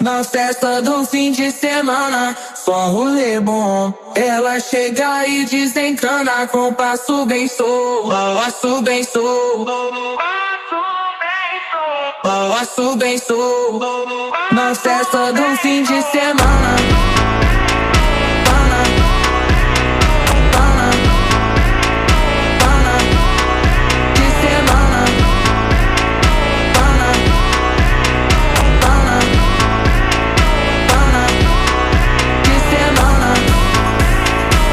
Na festa do fim de semana, só rolê bom. Ela chega e desencana com passo bem solto, passo bem solto, passo bem solto. Na festa do fim de semana.